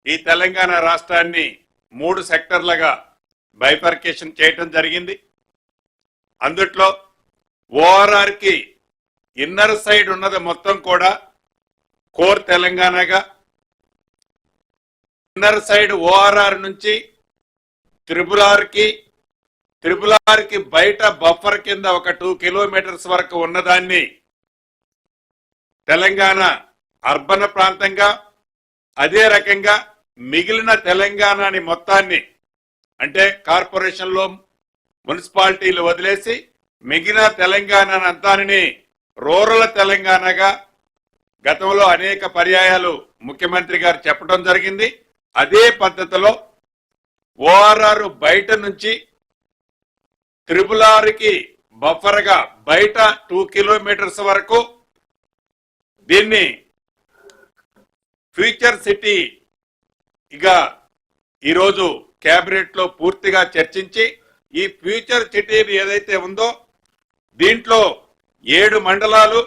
ఈ తెలంగాణ రాష్ట్రాన్ని 3 సెక్టర్లుగా బైఫర్కేషన్ చేయటం జరిగింది. అందుట్లో ఓఆర్ఆర్ కి ఇన్నర్ సైడ్ ఉన్నది మొత్తం కూడా కోర్ తెలంగాణగా, ఇన్నర్ సైడ్ ఓఆర్ఆర్ నుంచి త్రిపుల్ ఆర్ కి బయట బఫర్ కింద ఒక 2 కిలోమీటర్స్ వరకు ఉన్నదాన్ని తెలంగాణ అర్బన్ ప్రాంతంగా, అదే రకంగా మిగిలిన తెలంగాణని మొత్తాన్ని అంటే కార్పొరేషన్లో మున్సిపాలిటీలు వదిలేసి మిగిలిన తెలంగాణ అంతాని రూరల్ తెలంగాణగా గతంలో అనేక పర్యాయాలు ముఖ్యమంత్రి గారు చెప్పడం జరిగింది. అదే పద్ధతిలో ఓఆర్ఆర్ బయట నుంచి త్రిపుల్ ఆర్ కి బఫర్ గా బయట 2 కిలోమీటర్స్ వరకు దీన్ని ఫ్యూచర్ సిటీ ఇక ఈరోజు కేబినెట్ లో పూర్తిగా చర్చించి ఈ ఫ్యూచర్ సిటీ ఏదైతే ఉందో దీంట్లో 7 మండలాలు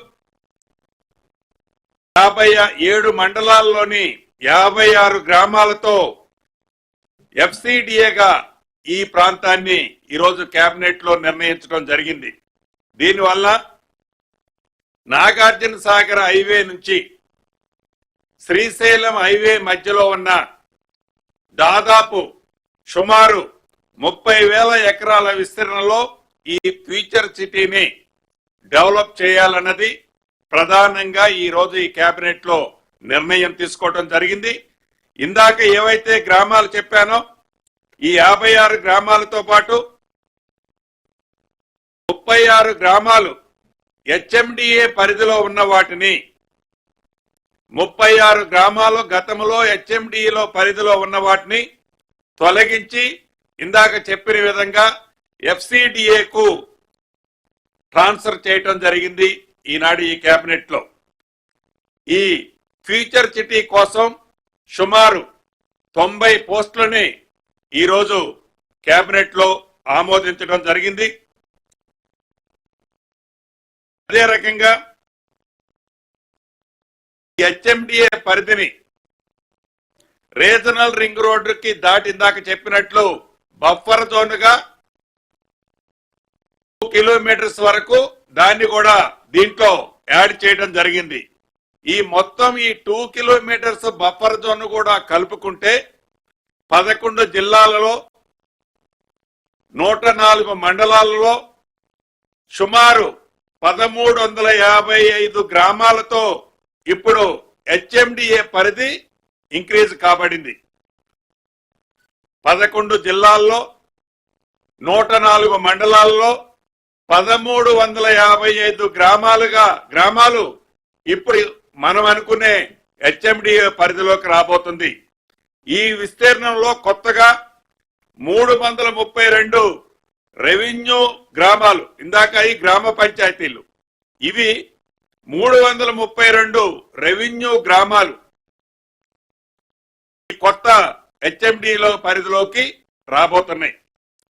57 మండలాల్లోని 56 గ్రామాలతో ఎఫ్సిడిఏగా ఈ ప్రాంతాన్ని ఈరోజు కేబినెట్ లో నిర్ణయించడం జరిగింది. దీనివల్ల నాగార్జున సాగర్ హైవే నుంచి శ్రీశైలం హైవే మధ్యలో ఉన్న దాదాపు సుమారు 30,000 ఎకరాల విస్తీర్ణంలో ఈ ఫ్యూచర్ సిటీని డెవలప్ చేయాలన్నది ప్రధానంగా ఈ రోజు ఈ కేబినెట్ లో నిర్ణయం తీసుకోవడం జరిగింది. ఇందాక ఏవైతే గ్రామాలు చెప్పానో ఈ 56 గ్రామాలతో పాటు 36 గ్రామాలు హెచ్ఎండిఏ పరిధిలో ఉన్న వాటిని 36 గ్రామాలు గతంలో హెచ్ఎండిఏలో పరిధిలో ఉన్న వాటిని తొలగించి ఇందాక చెప్పిన విధంగా ఎఫ్సిడిఏకు ట్రాన్స్ఫర్ చేయటం జరిగింది ఈనాడు ఈ కేబినెట్ లో. ఈ ఫ్యూచర్ సిటీ కోసం సుమారు 90 పోస్టులని ఈరోజు కేబినెట్ లో ఆమోదించడం జరిగింది. అదే రకంగా హెచ్ఎండిఏ పరిధిని రీజనల్ రింగ్ రోడ్డుకి దాటి ఇందాక చెప్పినట్లు బఫర్ జోన్ గా 2 కిలోమీటర్స్ వరకు దాన్ని కూడా దీంట్లో యాడ్ చేయడం జరిగింది. ఈ మొత్తం ఈ 2 కిలోమీటర్స్ బఫర్ జోన్ కూడా కలుపుకుంటే 11 జిల్లాలలో 104 మండలాలలో సుమారు 1355 గ్రామాలతో ఇప్పుడు హెచ్ఎండిఏ పరిధి ఇంక్రీజ్ కాబడింది. 11 జిల్లాల్లో 104 మండలాల్లో 1355 గ్రామాలు ఇప్పుడు మనం అనుకునే హెచ్ఎండిఏ పరిధిలోకి రాబోతుంది. ఈ విస్తీర్ణంలో కొత్తగా 332 రెవెన్యూ గ్రామాలు, ఇందాక ఈ గ్రామ పంచాయతీలు, ఇవి 332 రెవెన్యూ గ్రామాలు కొత్త హెచ్ఎండిలో పరిధిలోకి రాబోతున్నాయి.